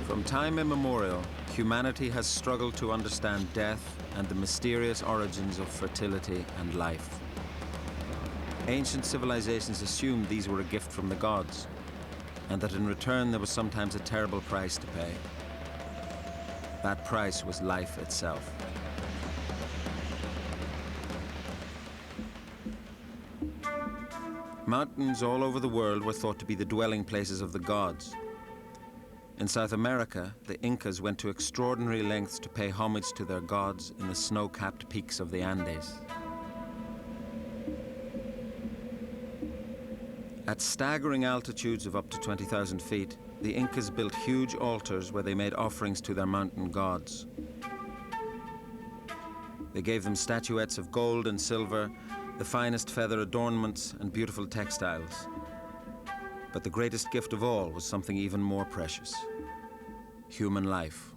From time immemorial, humanity has struggled to understand death and the mysterious origins of fertility and life. Ancient civilizations assumed these were a gift from the gods, and that in return there was sometimes a terrible price to pay. That price was life itself. Mountains all over the world were thought to be the dwelling places of the gods. In South America, the Incas went to extraordinary lengths to pay homage to their gods in the snow-capped peaks of the Andes. At staggering altitudes of up to 20,000 feet, the Incas built huge altars where they made offerings to their mountain gods. They gave them statuettes of gold and silver, the finest feather adornments and beautiful textiles. But the greatest gift of all was something even more precious: human life.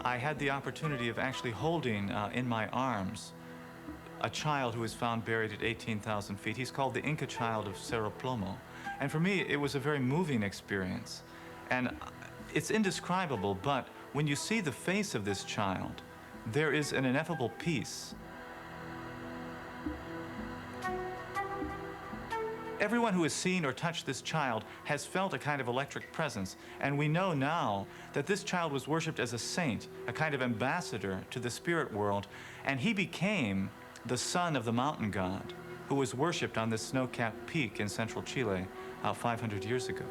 I had the opportunity of actually holding in my arms a child who was found buried at 18,000 feet. He's called the Inca child of Cerro Plomo. And for me, it was a very moving experience. And it's indescribable, but when you see the face of this child, there is an ineffable peace. Everyone who has seen or touched this child has felt a kind of electric presence, and we know now that this child was worshipped as a saint, a kind of ambassador to the spirit world, and he became the son of the mountain god who was worshipped on this snow-capped peak in central Chile 500 years ago.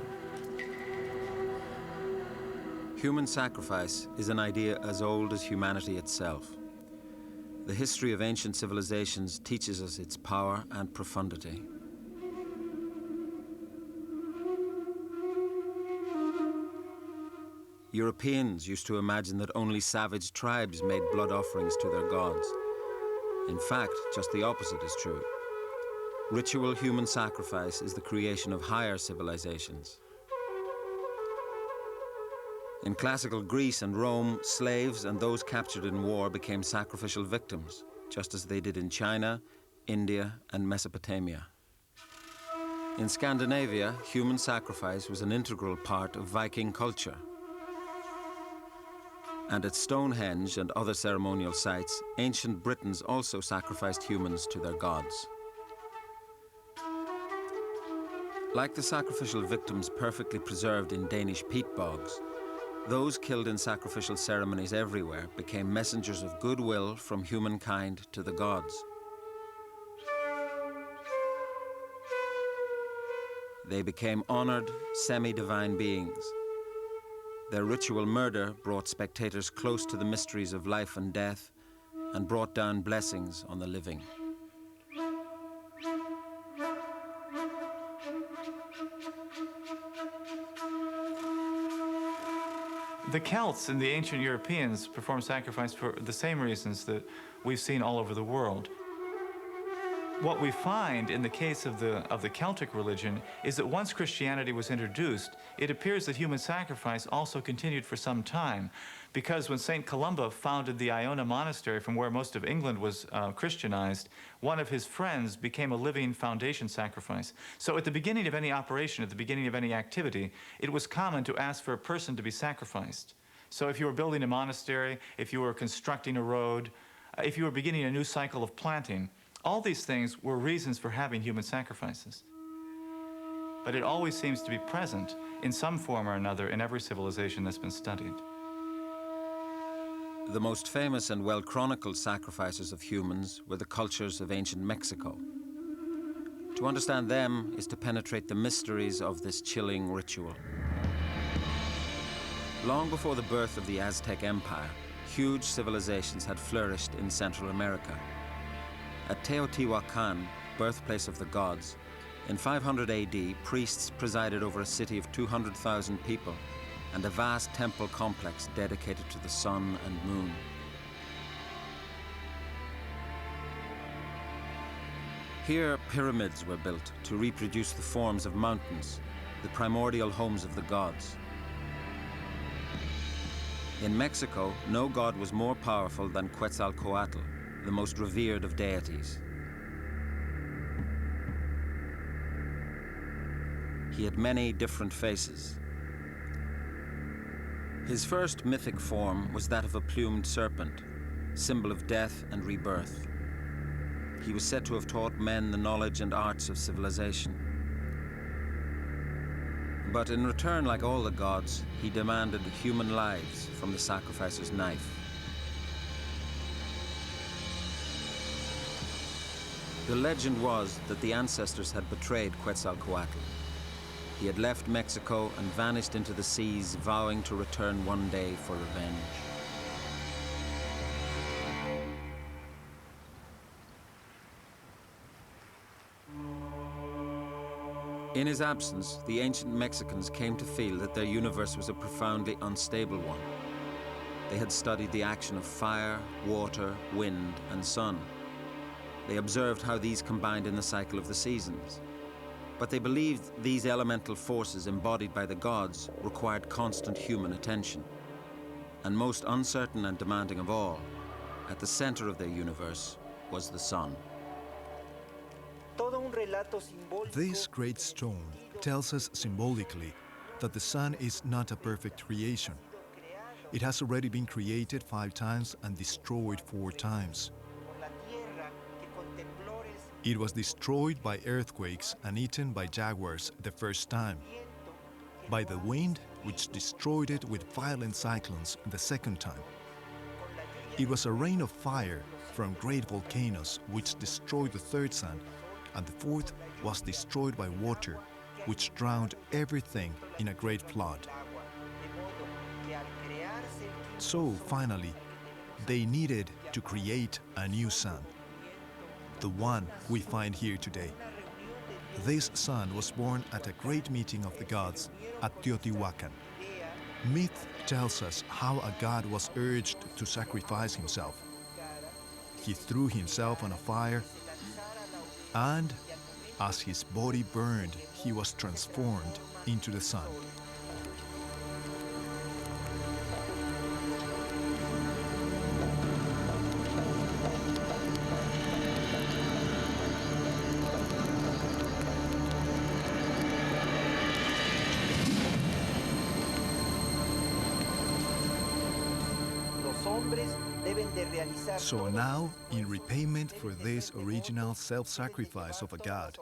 Human sacrifice is an idea as old as humanity itself. The history of ancient civilizations teaches us its power and profundity. Europeans used to imagine that only savage tribes made blood offerings to their gods. In fact, just the opposite is true. Ritual human sacrifice is the creation of higher civilizations. In classical Greece and Rome, slaves and those captured in war became sacrificial victims, just as they did in China, India, and Mesopotamia. In Scandinavia, human sacrifice was an integral part of Viking culture. And at Stonehenge and other ceremonial sites, ancient Britons also sacrificed humans to their gods. Like the sacrificial victims perfectly preserved in Danish peat bogs, those killed in sacrificial ceremonies everywhere became messengers of goodwill from humankind to the gods. They became honored, semi-divine beings. Their ritual murder brought spectators close to the mysteries of life and death and brought down blessings on the living. The Celts and the ancient Europeans performed sacrifice for the same reasons that we've seen all over the world. What we find in the case of the Celtic religion is that once Christianity was introduced, it appears that human sacrifice also continued for some time, because when St. Columba founded the Iona monastery, from where most of England was Christianized, one of his friends became a living foundation sacrifice. So at the beginning of any operation, at the beginning of any activity, it was common to ask for a person to be sacrificed. So if you were building a monastery, if you were constructing a road, if you were beginning a new cycle of planting, all these things were reasons for having human sacrifices. But it always seems to be present in some form or another in every civilization that's been studied. The most famous and well-chronicled sacrifices of humans were the cultures of ancient Mexico. To understand them is to penetrate the mysteries of this chilling ritual. Long before the birth of the Aztec Empire, huge civilizations had flourished in Central America. At Teotihuacan, birthplace of the gods, in 500 AD, priests presided over a city of 200,000 people and a vast temple complex dedicated to the sun and moon. Here, pyramids were built to reproduce the forms of mountains, the primordial homes of the gods. In Mexico, no god was more powerful than Quetzalcoatl, the most revered of deities. He had many different faces. His first mythic form was that of a plumed serpent, symbol of death and rebirth. He was said to have taught men the knowledge and arts of civilization. But in return, like all the gods, he demanded human lives from the sacrificer's knife. The legend was that the ancestors had betrayed Quetzalcoatl. He had left Mexico and vanished into the seas, vowing to return one day for revenge. In his absence, the ancient Mexicans came to feel that their universe was a profoundly unstable one. They had studied the action of fire, water, wind, and sun. They observed how these combined in the cycle of the seasons. But they believed these elemental forces embodied by the gods required constant human attention. And most uncertain and demanding of all, at the center of their universe was the sun. This great stone tells us symbolically that the sun is not a perfect creation. It has already been created 5 times and destroyed 4 times. It was destroyed by earthquakes and eaten by jaguars the first time, by the wind, which destroyed it with violent cyclones the second time. It was a rain of fire from great volcanoes which destroyed the third sun, and the fourth was destroyed by water, which drowned everything in a great flood. So finally, they needed to create a new sun, the one we find here today. This sun was born at a great meeting of the gods at Teotihuacan. Myth tells us how a god was urged to sacrifice himself. He threw himself on a fire, and as his body burned, he was transformed into the sun. So now, in repayment for this original self-sacrifice of a god,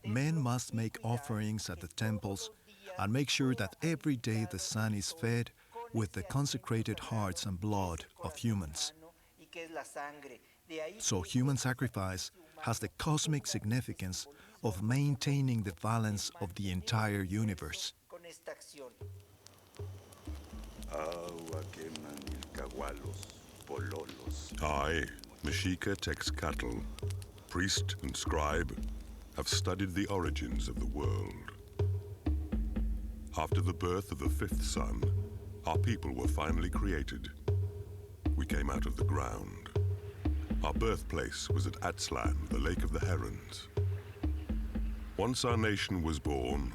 men must make offerings at the temples and make sure that every day the sun is fed with the consecrated hearts and blood of humans. So human sacrifice has the cosmic significance of maintaining the balance of the entire universe. I, Mexica Texcatl, priest and scribe, have studied the origins of the world. After the birth of the 5th sun, our people were finally created. We came out of the ground. Our birthplace was at Atzlan, the Lake of the Herons. Once our nation was born,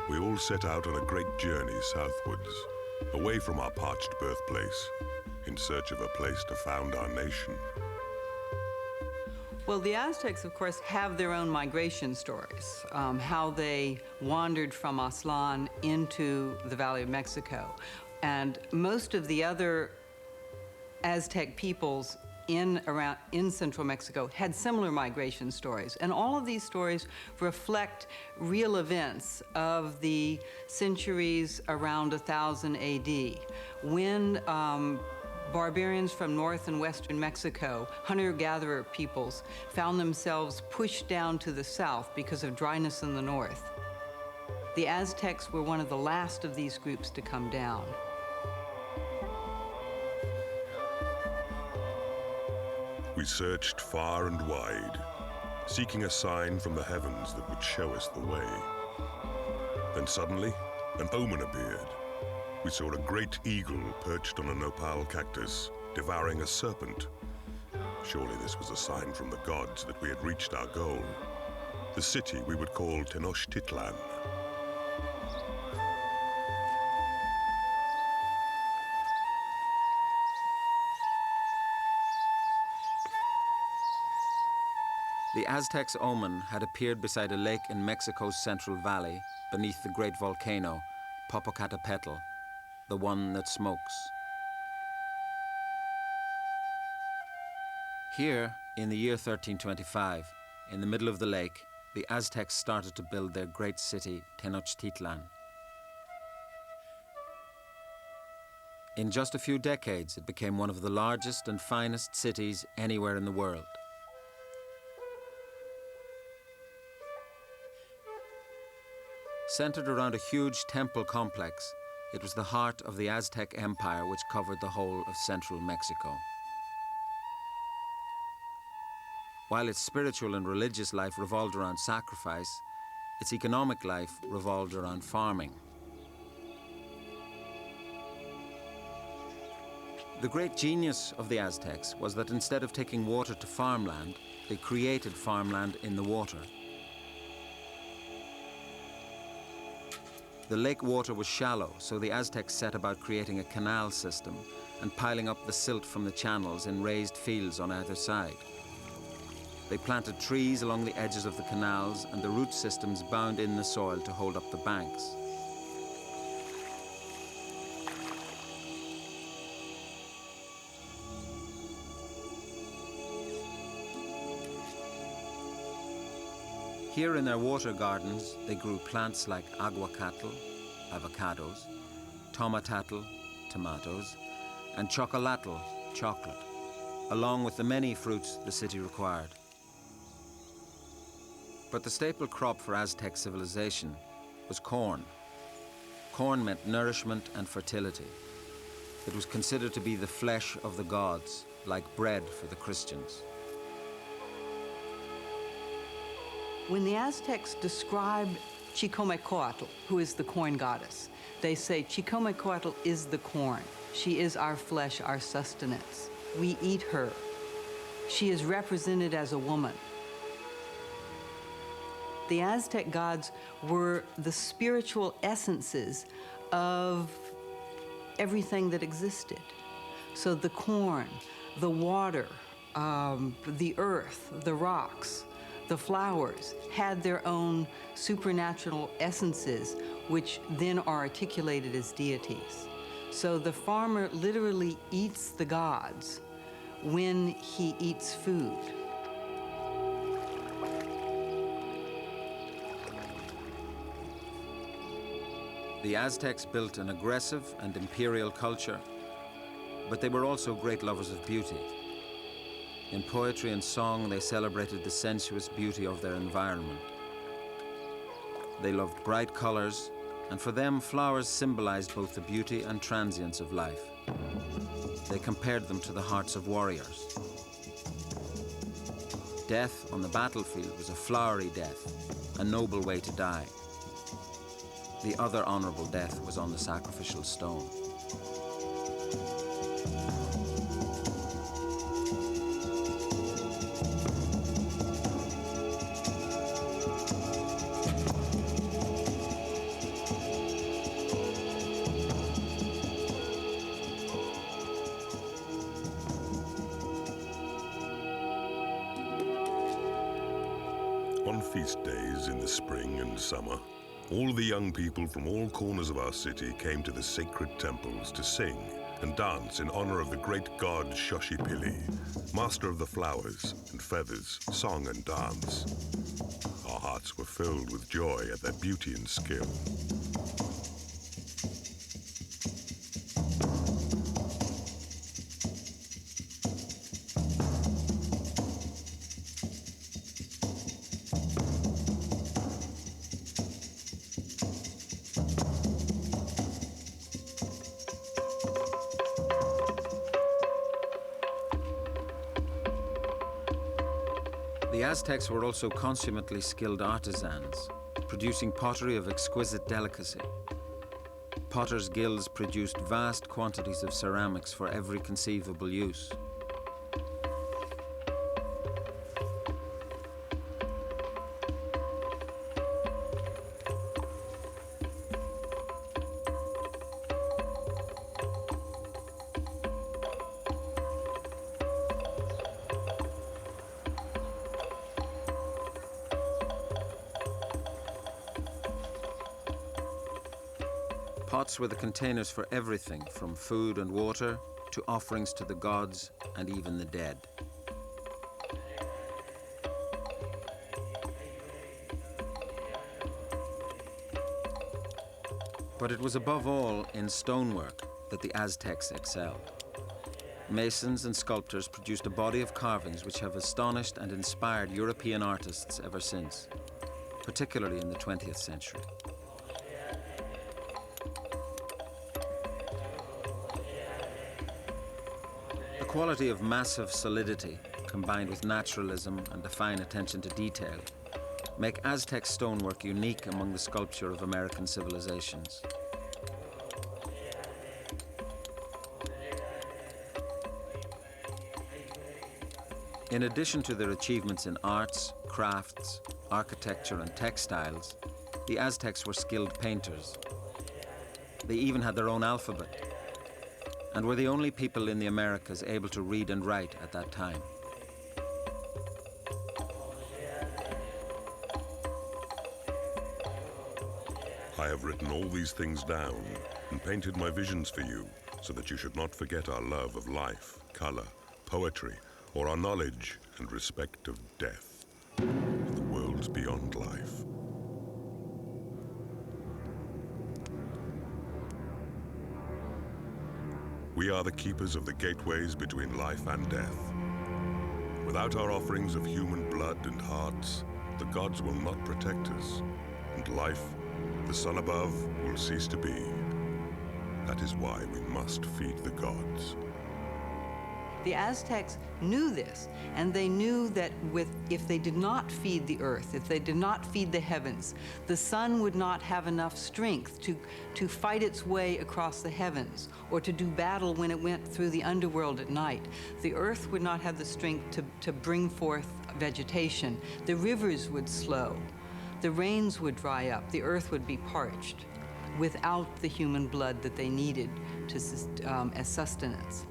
we all set out on a great journey southwards, away from our parched birthplace, in search of a place to found our nation. Well, the Aztecs, of course, have their own migration stories, how they wandered from Aztlan into the Valley of Mexico. And most of the other Aztec peoples in central Mexico had similar migration stories. And all of these stories reflect real events of the centuries around 1000 AD, when barbarians from north and western Mexico, hunter-gatherer peoples, found themselves pushed down to the south because of dryness in the north. The Aztecs were one of the last of these groups to come down. We searched far and wide, seeking a sign from the heavens that would show us the way. Then suddenly, an omen appeared. We saw a great eagle perched on a nopal cactus, devouring a serpent. Surely this was a sign from the gods that we had reached our goal, the city we would call Tenochtitlan. The Aztecs' omen had appeared beside a lake in Mexico's Central Valley, beneath the great volcano, Popocatépetl, the one that smokes. Here, in the year 1325, in the middle of the lake, the Aztecs started to build their great city, Tenochtitlan. In just a few decades, it became one of the largest and finest cities anywhere in the world. Centered around a huge temple complex, it was the heart of the Aztec Empire, which covered the whole of central Mexico. While its spiritual and religious life revolved around sacrifice, its economic life revolved around farming. The great genius of the Aztecs was that instead of taking water to farmland, they created farmland in the water. The lake water was shallow, so the Aztecs set about creating a canal system and piling up the silt from the channels in raised fields on either side. They planted trees along the edges of the canals, and the root systems bound in the soil to hold up the banks. Here in their water gardens, they grew plants like aguacatl, avocados, tomatatl, tomatoes, and chocolatl, chocolate, along with the many fruits the city required. But the staple crop for Aztec civilization was corn. Corn meant nourishment and fertility. It was considered to be the flesh of the gods, like bread for the Christians. When the Aztecs describe Chicomecoatl, who is the corn goddess, they say Chicomecoatl is the corn. She is our flesh, our sustenance. We eat her. She is represented as a woman. The Aztec gods were the spiritual essences of everything that existed. So the corn, the water, the earth, the rocks, the flowers had their own supernatural essences, which then are articulated as deities. So the farmer literally eats the gods when he eats food. The Aztecs built an aggressive and imperial culture, but they were also great lovers of beauty. In poetry and song, they celebrated the sensuous beauty of their environment. They loved bright colors, and for them, flowers symbolized both the beauty and transience of life. They compared them to the hearts of warriors. Death on the battlefield was a flowery death, a noble way to die. The other honorable death was on the sacrificial stone. On feast days in the spring and summer, all the young people from all corners of our city came to the sacred temples to sing and dance in honor of the great god Xochipilli, master of the flowers and feathers, song and dance. Our hearts were filled with joy at their beauty and skill. The Aztecs were also consummately skilled artisans, producing pottery of exquisite delicacy. Potters' guilds produced vast quantities of ceramics for every conceivable use. Pots were the containers for everything from food and water to offerings to the gods and even the dead. But it was above all in stonework that the Aztecs excelled. Masons and sculptors produced a body of carvings which have astonished and inspired European artists ever since, particularly in the 20th century. The quality of massive solidity, combined with naturalism and a fine attention to detail, make Aztec stonework unique among the sculpture of American civilizations. In addition to their achievements in arts, crafts, architecture, and textiles, the Aztecs were skilled painters. They even had their own alphabet, and were the only people in the Americas able to read and write at that time. I have written all these things down and painted my visions for you, so that you should not forget our love of life, color, poetry, or our knowledge and respect of death, the worlds beyond life. We are the keepers of the gateways between life and death. Without our offerings of human blood and hearts, the gods will not protect us, and life, the sun above, will cease to be. That is why we must feed the gods. The Aztecs knew this, and they knew that if they did not feed the earth, if they did not feed the heavens, the sun would not have enough strength to fight its way across the heavens or to do battle when it went through the underworld at night. The earth would not have the strength to bring forth vegetation. The rivers would slow. The rains would dry up. The earth would be parched without the human blood that they needed as sustenance.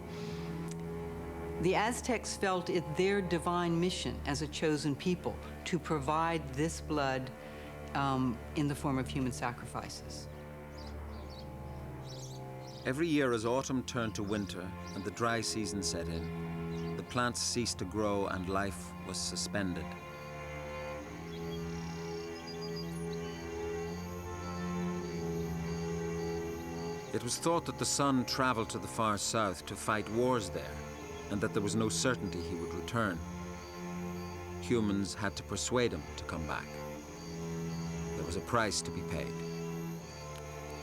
The Aztecs felt it their divine mission as a chosen people to provide this blood in the form of human sacrifices. Every year as autumn turned to winter and the dry season set in, the plants ceased to grow and life was suspended. It was thought that the sun traveled to the far south to fight wars there, and that there was no certainty he would return. Humans had to persuade him to come back. There was a price to be paid.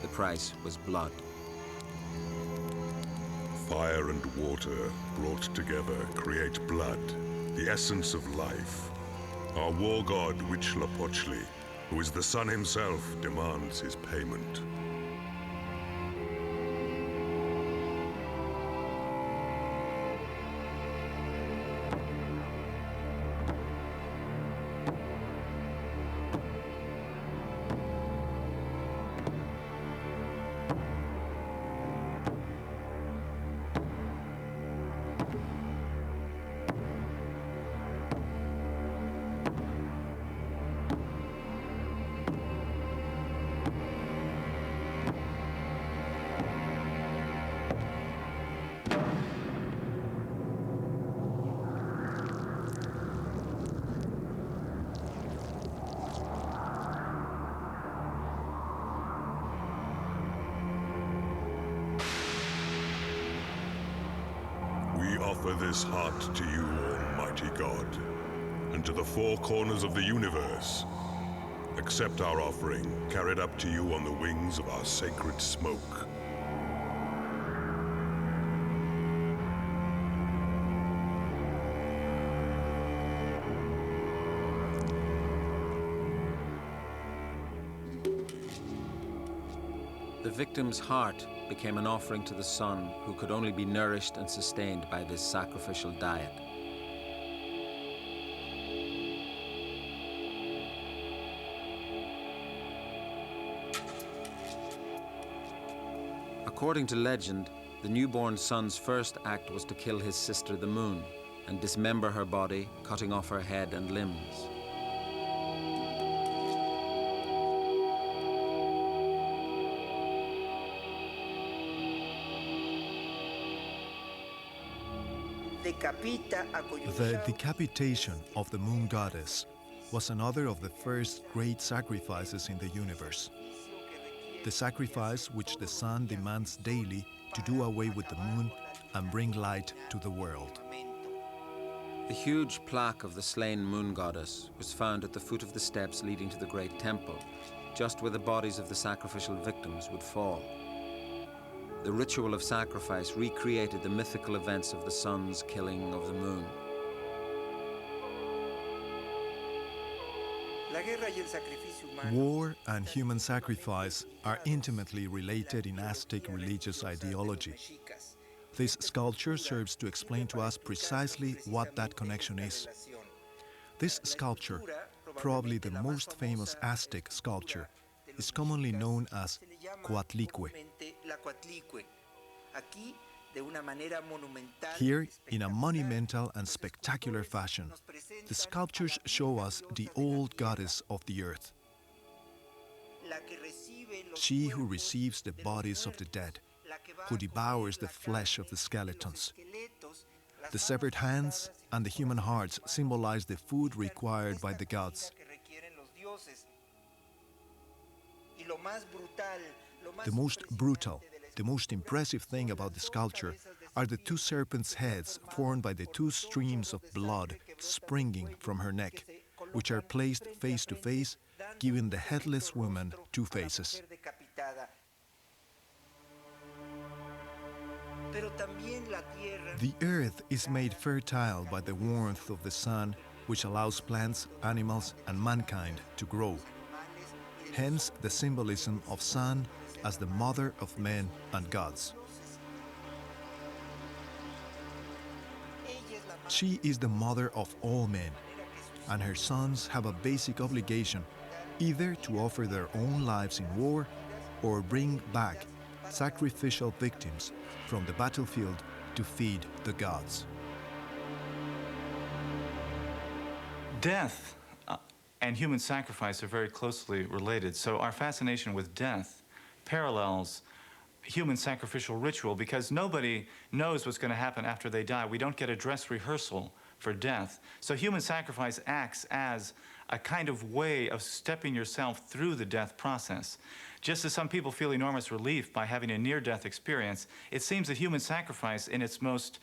The price was blood. Fire and water brought together create blood, the essence of life. Our war god Huitzilopochtli, who is the sun himself, demands his payment. We offer this heart to you, Almighty God, and to the four corners of the universe. Accept our offering, carried up to you on the wings of our sacred smoke. The victim's heart became an offering to the sun, who could only be nourished and sustained by this sacrificial diet. According to legend, the newborn sun's first act was to kill his sister the moon and dismember her body, cutting off her head and limbs. The decapitation of the moon goddess was another of the first great sacrifices in the universe. The sacrifice which the sun demands daily to do away with the moon and bring light to the world. The huge plaque of the slain moon goddess was found at the foot of the steps leading to the great temple, just where the bodies of the sacrificial victims would fall. The ritual of sacrifice recreated the mythical events of the sun's killing of the moon. War and human sacrifice are intimately related in Aztec religious ideology. This sculpture serves to explain to us precisely what that connection is. This sculpture, probably the most famous Aztec sculpture, is commonly known as Coatlicue. Here, in a monumental and spectacular fashion, the sculptures show us the old goddess of the earth, she who receives the bodies of the dead, who devours the flesh of the skeletons. The severed hands and the human hearts symbolize the food required by the gods. The most brutal, the most impressive thing about the sculpture are the two serpents' heads formed by the two streams of blood springing from her neck, which are placed face to face, giving the headless woman two faces. The earth is made fertile by the warmth of the sun, which allows plants, animals, and mankind to grow. Hence the symbolism of sun as the mother of men and gods. She is the mother of all men, and her sons have a basic obligation either to offer their own lives in war or bring back sacrificial victims from the battlefield to feed the gods. Death and human sacrifice are very closely related, so our fascination with death parallels human sacrificial ritual because nobody knows what's going to happen after they die. We don't get a dress rehearsal for death. So human sacrifice acts as a kind of way of stepping yourself through the death process. Just as some people feel enormous relief by having a near-death experience, it seems that human sacrifice in its most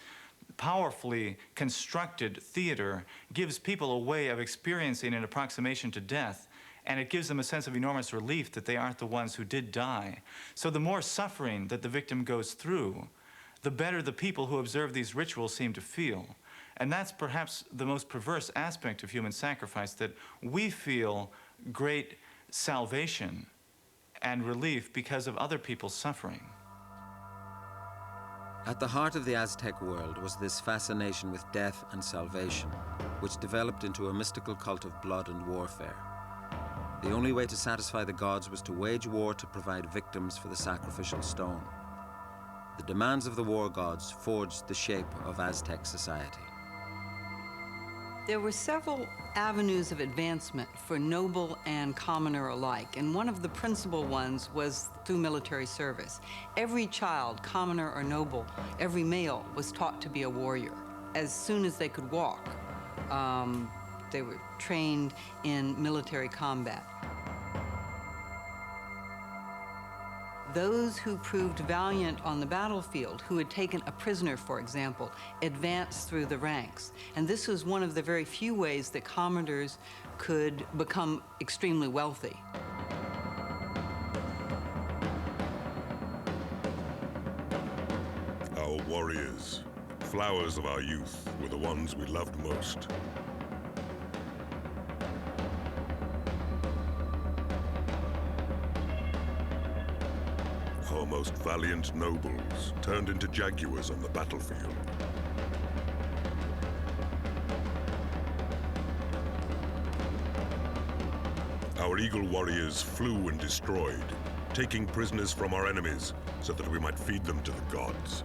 powerfully constructed theater gives people a way of experiencing an approximation to death, and it gives them a sense of enormous relief that they aren't the ones who did die. So the more suffering that the victim goes through, the better the people who observe these rituals seem to feel. And that's perhaps the most perverse aspect of human sacrifice, that we feel great salvation and relief because of other people's suffering. At the heart of the Aztec world was this fascination with death and salvation, which developed into a mystical cult of blood and warfare. The only way to satisfy the gods was to wage war to provide victims for the sacrificial stone. The demands of the war gods forged the shape of Aztec society. There were several avenues of advancement for noble and commoner alike, and one of the principal ones was through military service. Every child, commoner or noble, every male was taught to be a warrior. As soon as they could walk, they were trained in military combat. Those who proved valiant on the battlefield, who had taken a prisoner, for example, advanced through the ranks. And this was one of the very few ways that commoners could become extremely wealthy. Our warriors, flowers of our youth, were the ones we loved most. Our most valiant nobles turned into jaguars on the battlefield. Our eagle warriors flew and destroyed, taking prisoners from our enemies so that we might feed them to the gods.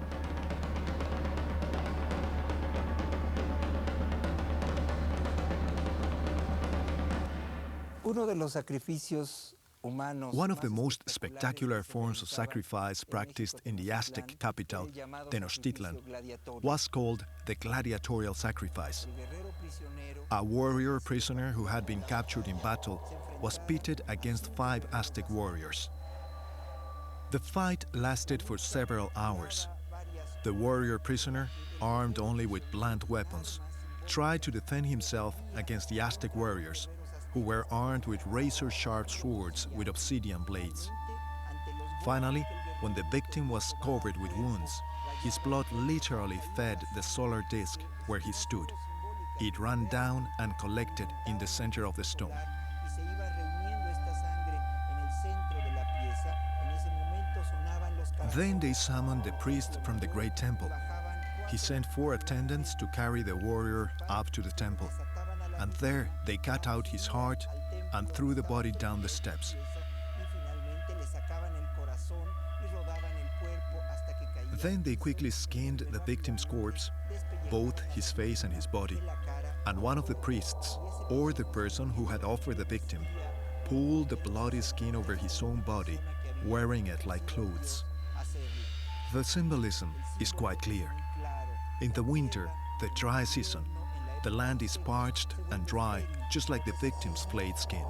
Uno de los sacrificios One of the most spectacular forms of sacrifice practiced in the Aztec capital, Tenochtitlan, was called the gladiatorial sacrifice. A warrior prisoner who had been captured in battle was pitted against 5 Aztec warriors. The fight lasted for several hours. The warrior prisoner, armed only with blunt weapons, tried to defend himself against the Aztec warriors, who were armed with razor-sharp swords with obsidian blades. Finally, when the victim was covered with wounds, his blood literally fed the solar disk where he stood. It ran down and collected in the center of the stone. Then they summoned the priest from the great temple. He sent 4 attendants to carry the warrior up to the temple, and there they cut out his heart and threw the body down the steps. Then they quickly skinned the victim's corpse, both his face and his body, and one of the priests, or the person who had offered the victim, pulled the bloody skin over his own body, wearing it like clothes. The symbolism is quite clear. In the winter, the dry season, the land is parched and dry, just like the victim's flayed skin.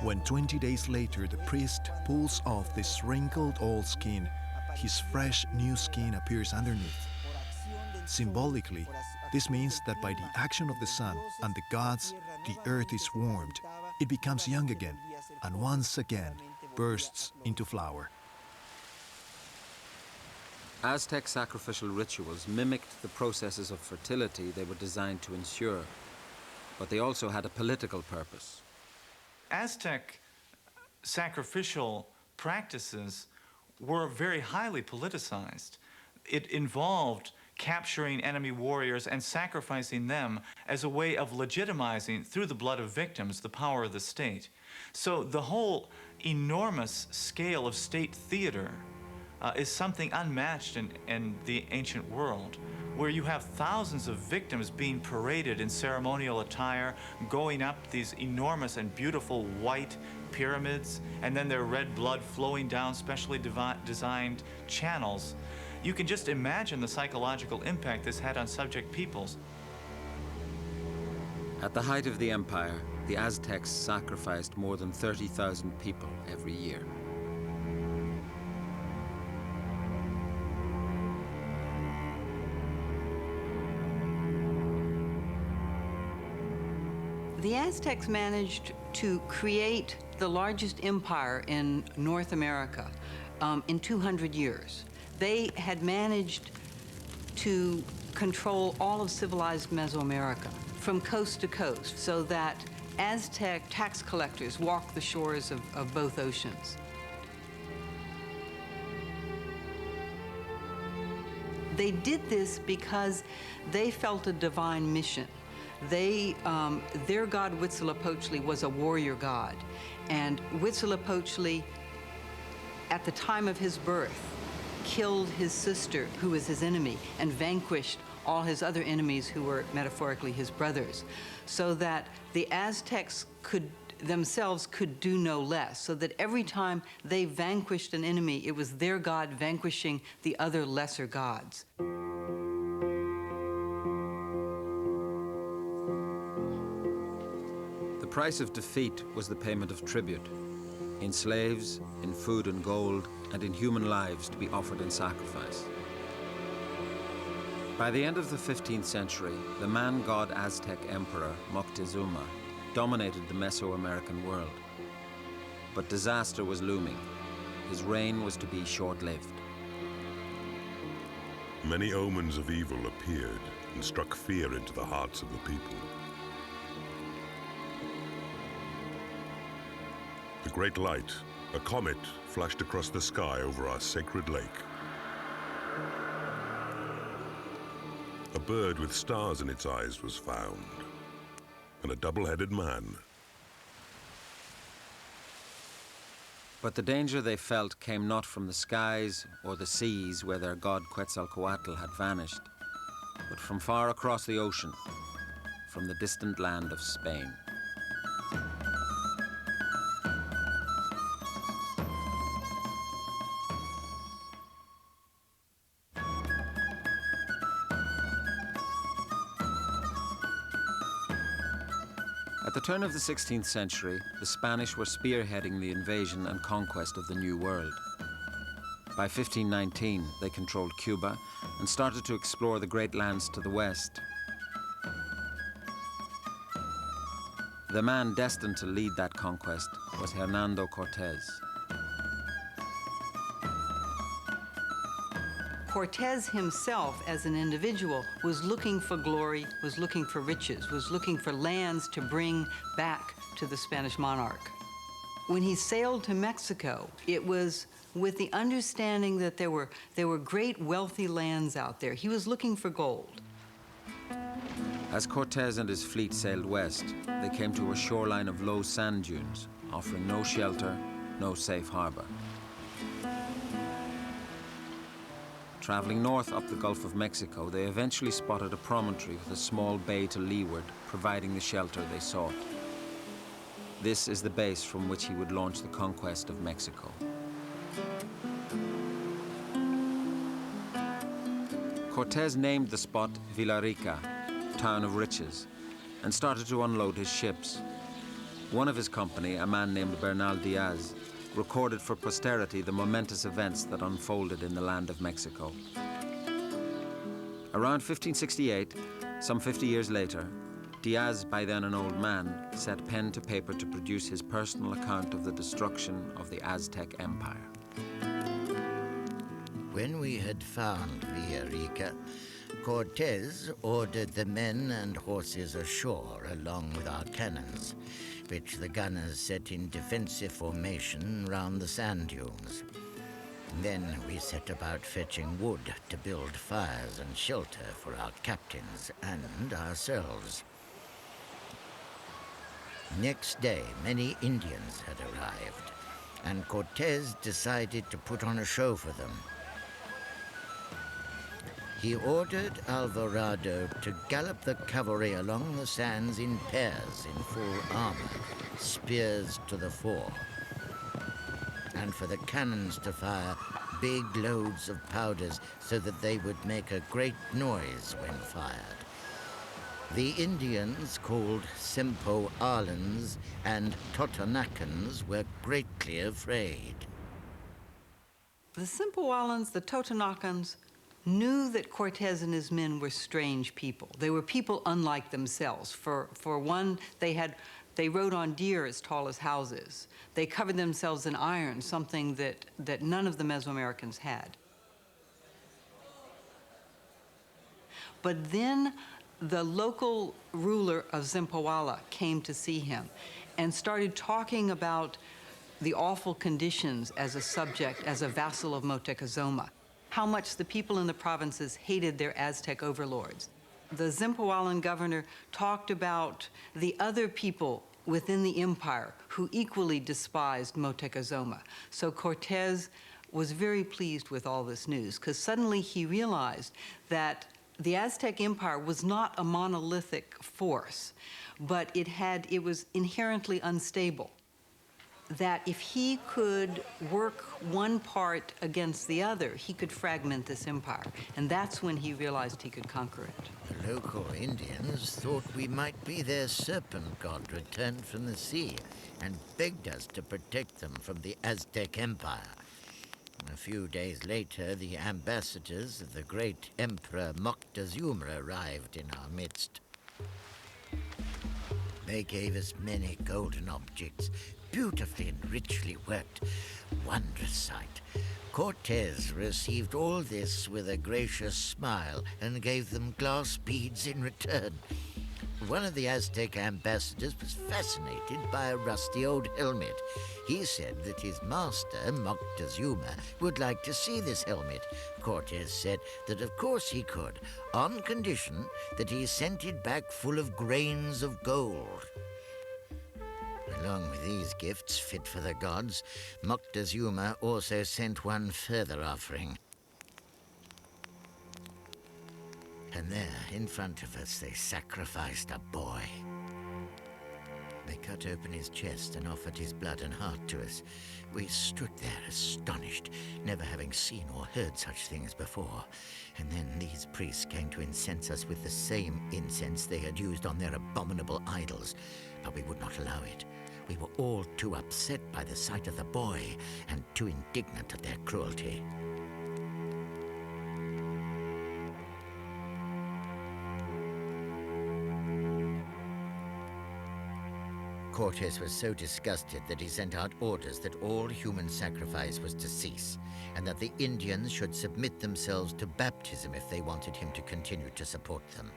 When 20 days later the priest pulls off this wrinkled old skin, his fresh new skin appears underneath. Symbolically, this means that by the action of the sun and the gods, the earth is warmed, it becomes young again, and once again bursts into flower. Aztec sacrificial rituals mimicked the processes of fertility they were designed to ensure, but they also had a political purpose. Aztec sacrificial practices were very highly politicized. It involved capturing enemy warriors and sacrificing them as a way of legitimizing, through the blood of victims, the power of the state. So the whole enormous scale of state theater is something unmatched in the ancient world, where you have thousands of victims being paraded in ceremonial attire, going up these enormous and beautiful white pyramids, and then their red blood flowing down specially designed channels. You can just imagine the psychological impact this had on subject peoples. At the height of the empire, the Aztecs sacrificed more than 30,000 people every year. The Aztecs managed to create the largest empire in North America in 200 years. They had managed to control all of civilized Mesoamerica from coast to coast, so that Aztec tax collectors walked the shores of both oceans. They did this because they felt a divine mission. Their god Huitzilopochtli was a warrior god, and Huitzilopochtli, at the time of his birth, killed his sister, who was his enemy, and vanquished all his other enemies, who were metaphorically his brothers, so that the Aztecs themselves could do no less, so that every time they vanquished an enemy, it was their god vanquishing the other lesser gods. The price of defeat was the payment of tribute, in slaves, in food and gold, and in human lives to be offered in sacrifice. By the end of the 15th century, the man-god Aztec emperor Moctezuma dominated the Mesoamerican world. But disaster was looming. His reign was to be short-lived. Many omens of evil appeared and struck fear into the hearts of the people. A great light, a comet, flashed across the sky over our sacred lake. A bird with stars in its eyes was found, and a double-headed man. But the danger they felt came not from the skies or the seas where their god Quetzalcoatl had vanished, but from far across the ocean, from the distant land of Spain. At the turn of the 16th century, the Spanish were spearheading the invasion and conquest of the New World. By 1519, they controlled Cuba and started to explore the great lands to the west. The man destined to lead that conquest was Hernando Cortés. Cortés himself, as an individual, was looking for glory, was looking for riches, was looking for lands to bring back to the Spanish monarch. When he sailed to Mexico, it was with the understanding that there were great wealthy lands out there. He was looking for gold. As Cortés and his fleet sailed west, they came to a shoreline of low sand dunes, offering no shelter, no safe harbor. Traveling north up the Gulf of Mexico, they eventually spotted a promontory with a small bay to leeward, providing the shelter they sought. This is the base from which he would launch the conquest of Mexico. Cortés named the spot Villarrica, Town of Riches, and started to unload his ships. One of his company, a man named Bernal Diaz, recorded for posterity the momentous events that unfolded in the land of Mexico. Around 1568, some 50 years later, Diaz, by then an old man, set pen to paper to produce his personal account of the destruction of the Aztec Empire. When we had found Villarrica, Cortés ordered the men and horses ashore along with our cannons, which the gunners set in defensive formation round the sand dunes. Then we set about fetching wood to build fires and shelter for our captains and ourselves. Next day, many Indians had arrived, and Cortés decided to put on a show for them. He ordered Alvarado to gallop the cavalry along the sands in pairs in full armor, spears to the fore, and for the cannons to fire big loads of powders so that they would make a great noise when fired. The Indians, called Sempoalans and Totonacans, were greatly afraid. The Sempoalans, the Totonacans, knew that Cortés and his men were strange people. They were people unlike themselves. For one, they rode on deer as tall as houses. They covered themselves in iron, something that none of the Mesoamericans had. But then the local ruler of Zempoala came to see him and started talking about the awful conditions as a subject, as a vassal of Moctezuma, how much the people in the provinces hated their Aztec overlords. The Zempoalan governor talked about the other people within the empire who equally despised Moctezuma. So Cortés was very pleased with all this news, because suddenly he realized that the Aztec Empire was not a monolithic force, but it was inherently unstable. That if he could work one part against the other, he could fragment this empire. And that's when he realized he could conquer it. The local Indians thought we might be their serpent god returned from the sea and begged us to protect them from the Aztec Empire. A few days later, the ambassadors of the great Emperor Moctezuma arrived in our midst. They gave us many golden objects, beautifully and richly worked. Wondrous sight. Cortés received all this with a gracious smile and gave them glass beads in return. One of the Aztec ambassadors was fascinated by a rusty old helmet. He said that his master, Moctezuma, would like to see this helmet. Cortés said that of course he could, on condition that he sent it back full of grains of gold. Along with these gifts fit for the gods, Moctezuma also sent one further offering. And there, in front of us, they sacrificed a boy. They cut open his chest and offered his blood and heart to us. We stood there astonished, never having seen or heard such things before. And then these priests came to incense us with the same incense they had used on their abominable idols, but we would not allow it. We were all too upset by the sight of the boy and too indignant at their cruelty. Cortes was so disgusted that he sent out orders that all human sacrifice was to cease, and that the Indians should submit themselves to baptism if they wanted him to continue to support them.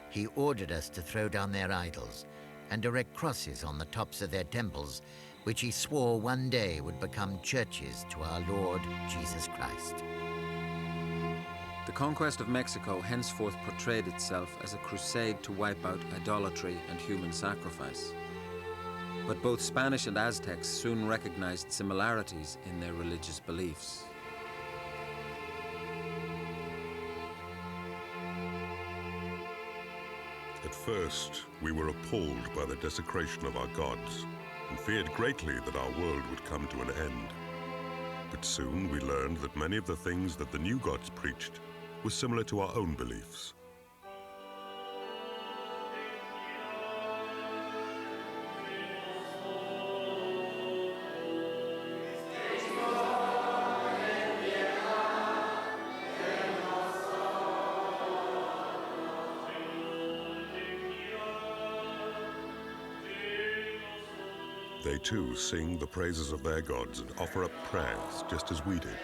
He ordered us to throw down their idols and erect crosses on the tops of their temples, which he swore one day would become churches to our Lord Jesus Christ. The conquest of Mexico henceforth portrayed itself as a crusade to wipe out idolatry and human sacrifice. But both Spanish and Aztecs soon recognized similarities in their religious beliefs. At first, we were appalled by the desecration of our gods and feared greatly that our world would come to an end. But soon we learned that many of the things that the new gods preached were similar to our own beliefs. They too sing the praises of their gods and offer up prayers just as we did.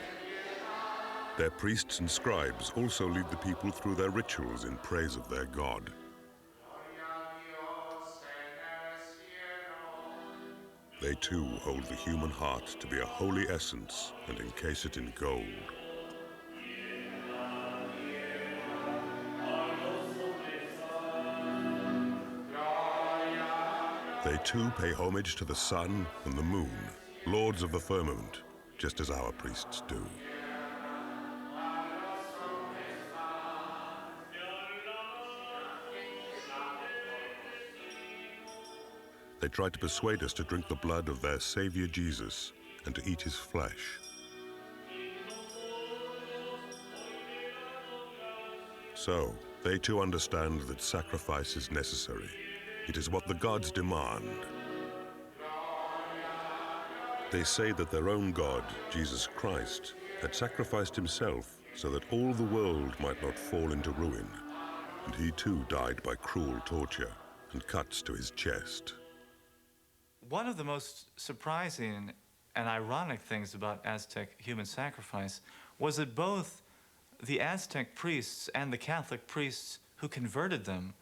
Their priests and scribes also lead the people through their rituals in praise of their god. They too hold the human heart to be a holy essence and encase it in gold. They too pay homage to the sun and the moon, lords of the firmament, just as our priests do. They try to persuade us to drink the blood of their Savior Jesus and to eat his flesh. So, they too understand that sacrifice is necessary. It is what the gods demand. They say that their own God, Jesus Christ, had sacrificed himself so that all the world might not fall into ruin. And he too died by cruel torture and cuts to his chest. One of the most surprising and ironic things about Aztec human sacrifice was that both the Aztec priests and the Catholic priests who converted them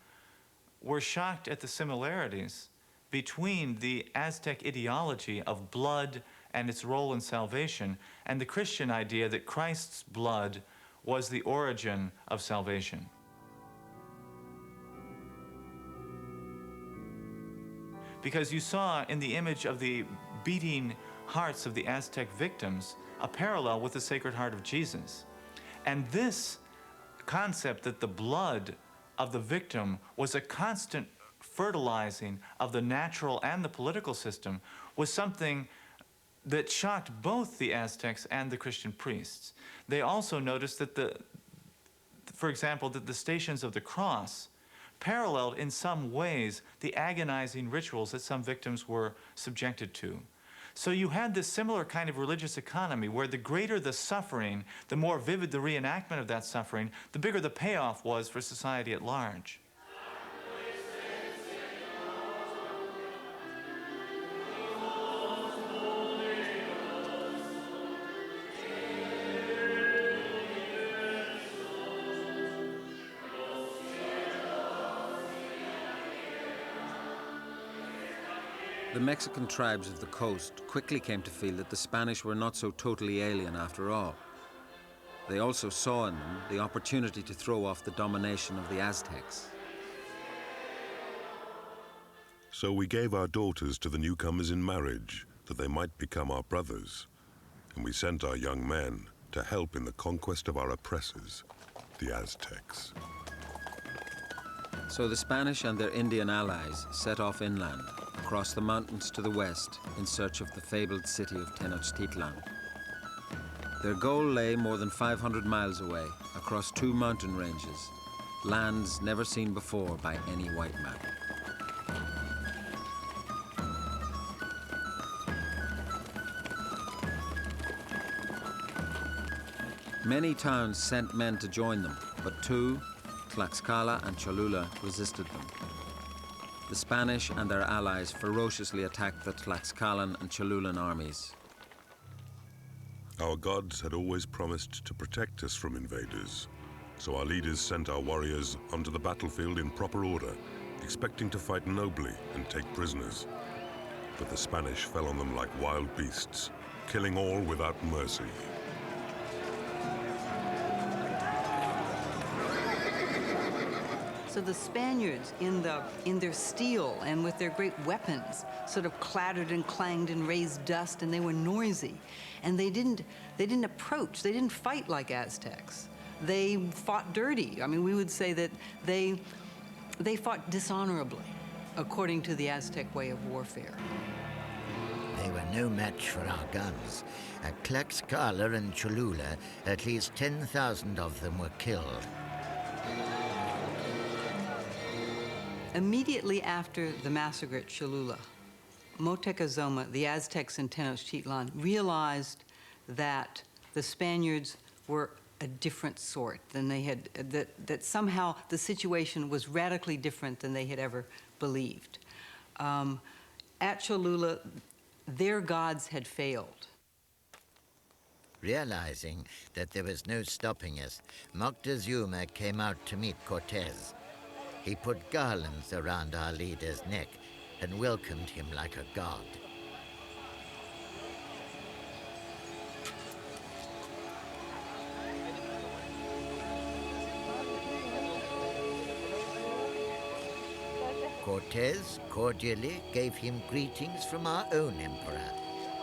were shocked at the similarities between the Aztec ideology of blood and its role in salvation and the Christian idea that Christ's blood was the origin of salvation. Because you saw in the image of the beating hearts of the Aztec victims a parallel with the Sacred Heart of Jesus. And this concept that the blood of the victim was a constant fertilizing of the natural and the political system was something that shocked both the Aztecs and the Christian priests. They also noticed that for example, that the Stations of the Cross paralleled in some ways the agonizing rituals that some victims were subjected to. So you had this similar kind of religious economy where the greater the suffering, the more vivid the reenactment of that suffering, the bigger the payoff was for society at large. The Mexican tribes of the coast quickly came to feel that the Spanish were not so totally alien after all. They also saw in them the opportunity to throw off the domination of the Aztecs. So we gave our daughters to the newcomers in marriage, that they might become our brothers. And we sent our young men to help in the conquest of our oppressors, the Aztecs. So the Spanish and their Indian allies set off inland, across the mountains to the west in search of the fabled city of Tenochtitlan. Their goal lay more than 500 miles away, across 2 mountain ranges, lands never seen before by any white man. Many towns sent men to join them, but 2, Tlaxcala and Cholula, resisted them. The Spanish and their allies ferociously attacked the Tlaxcalan and Cholulan armies. Our gods had always promised to protect us from invaders, so our leaders sent our warriors onto the battlefield in proper order, expecting to fight nobly and take prisoners. But the Spanish fell on them like wild beasts, killing all without mercy. So the Spaniards, in their steel and with their great weapons, sort of clattered and clanged and raised dust, and they were noisy. And they didn't approach, they didn't fight like Aztecs. They fought dirty. I mean, we would say that they fought dishonorably, according to the Aztec way of warfare. They were no match for our guns. At Tlaxcala and Cholula, at least 10,000 of them were killed. Immediately after the massacre at Cholula, Moctezuma, the Aztecs in Tenochtitlan, realized that the Spaniards were a different sort than they had, that somehow the situation was radically different than they had ever believed. At Cholula, their gods had failed. Realizing that there was no stopping us, Moctezuma came out to meet Cortez. He put garlands around our leader's neck and welcomed him like a god. Cortez cordially gave him greetings from our own emperor.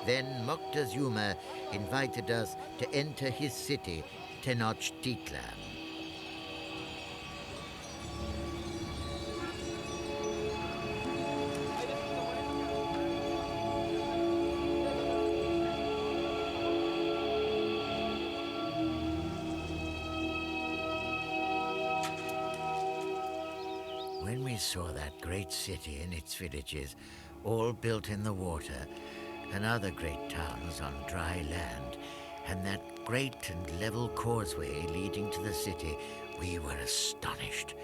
Then Moctezuma invited us to enter his city, Tenochtitlan. When we saw that great city and its villages, all built in the water, and other great towns on dry land, and that great and level causeway leading to the city, we were astonished.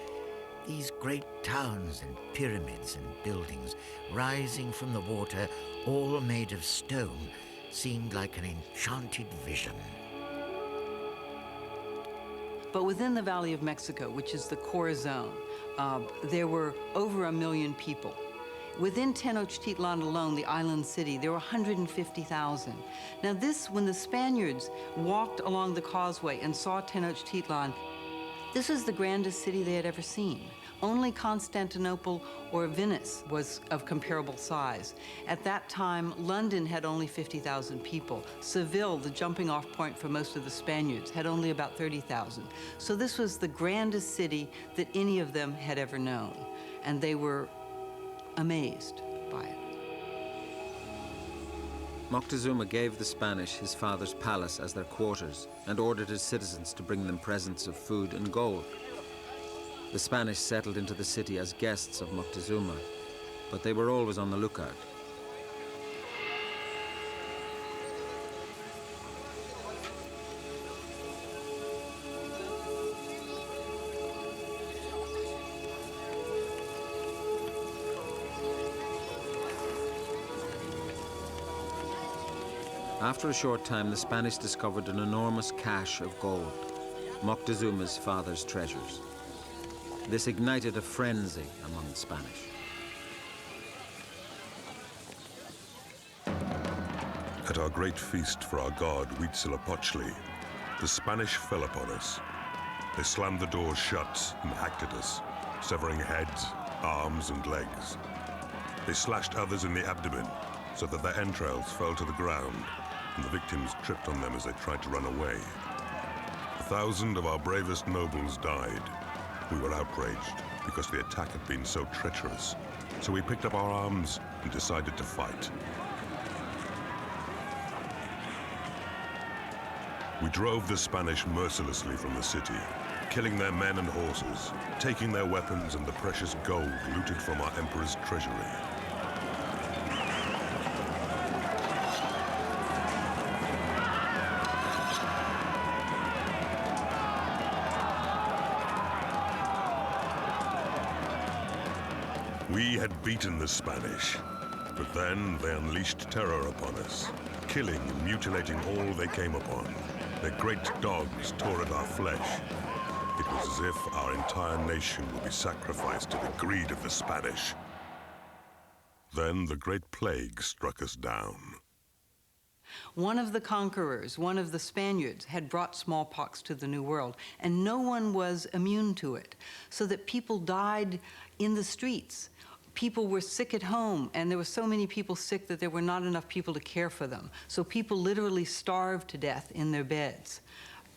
These great towns and pyramids and buildings rising from the water, all made of stone, seemed like an enchanted vision. But within the Valley of Mexico, which is the core zone, there were over 1 million people. Within Tenochtitlan alone, the island city, there were 150,000. Now this, when the Spaniards walked along the causeway and saw Tenochtitlan, this was the grandest city they had ever seen. Only Constantinople or Venice was of comparable size. At that time, London had only 50,000 people. Seville, the jumping off point for most of the Spaniards, had only about 30,000. So this was the grandest city that any of them had ever known. And they were amazed by it. Moctezuma gave the Spanish his father's palace as their quarters and ordered his citizens to bring them presents of food and gold. The Spanish settled into the city as guests of Moctezuma, but they were always on the lookout. After a short time, the Spanish discovered an enormous cache of gold, Moctezuma's father's treasures. This ignited a frenzy among the Spanish. At our great feast for our god Huitzilopochtli, the Spanish fell upon us. They slammed the doors shut and hacked at us, severing heads, arms, and legs. They slashed others in the abdomen so that their entrails fell to the ground, and the victims tripped on them as they tried to run away. 1,000 of our bravest nobles died. We were outraged because the attack had been so treacherous. So we picked up our arms and decided to fight. We drove the Spanish mercilessly from the city, killing their men and horses, taking their weapons and the precious gold looted from our emperor's treasury. We had beaten the Spanish, but then they unleashed terror upon us, killing and mutilating all they came upon. Their great dogs tore at our flesh. It was as if our entire nation would be sacrificed to the greed of the Spanish. Then the Great Plague struck us down. One of the conquerors, one of the Spaniards, had brought smallpox to the New World, and no one was immune to it, so that people died in the streets. People were sick at home, and there were so many people sick that there were not enough people to care for them. So people literally starved to death in their beds.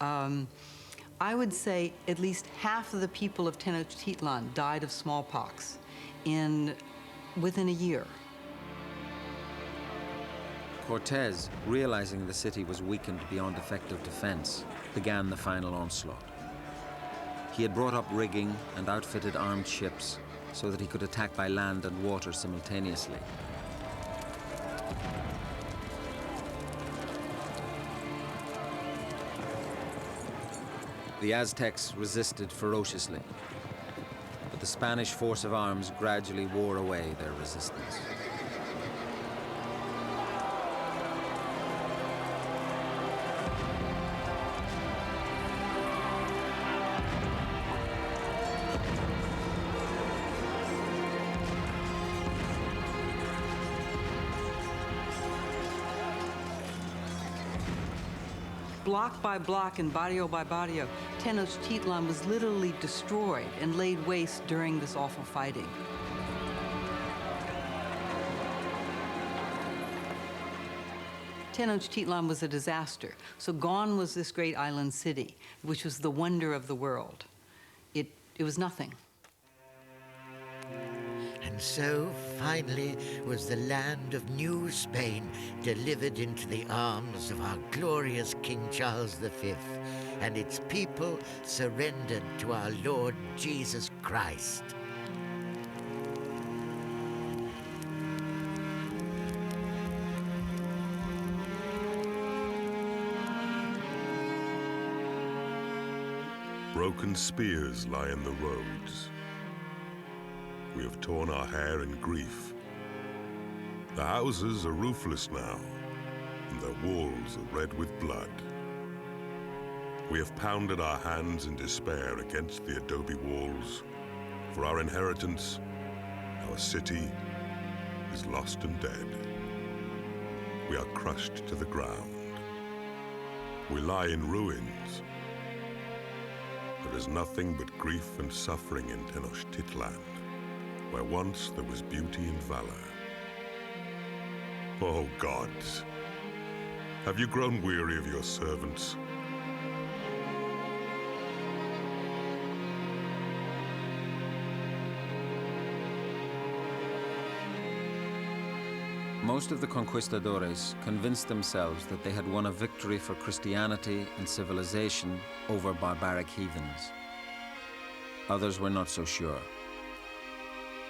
I would say at least half of the people of Tenochtitlan died of smallpox within a year. Cortés, realizing the city was weakened beyond effective defense, began the final onslaught. He had brought up rigging and outfitted armed ships so that he could attack by land and water simultaneously. The Aztecs resisted ferociously, but the Spanish force of arms gradually wore away their resistance. Block by block and barrio by barrio, Tenochtitlan was literally destroyed and laid waste during this awful fighting. Tenochtitlan was a disaster. So gone was this great island city, which was the wonder of the world. It was nothing. And so, finally, was the land of New Spain delivered into the arms of our glorious King Charles V, and its people surrendered to our Lord Jesus Christ. Broken spears lie in the roads. We have torn our hair in grief. The houses are roofless now, and their walls are red with blood. We have pounded our hands in despair against the adobe walls. For our inheritance, our city is lost and dead. We are crushed to the ground. We lie in ruins. There is nothing but grief and suffering in Tenochtitlan, where once there was beauty and valor. Oh, gods, have you grown weary of your servants? Most of the conquistadores convinced themselves that they had won a victory for Christianity and civilization over barbaric heathens. Others were not so sure.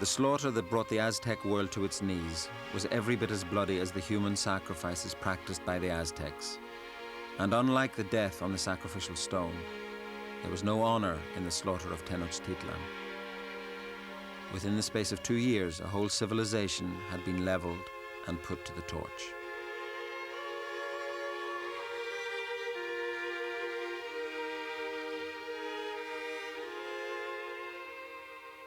The slaughter that brought the Aztec world to its knees was every bit as bloody as the human sacrifices practiced by the Aztecs. And unlike the death on the sacrificial stone, there was no honor in the slaughter of Tenochtitlan. Within the space of 2 years, a whole civilization had been leveled and put to the torch.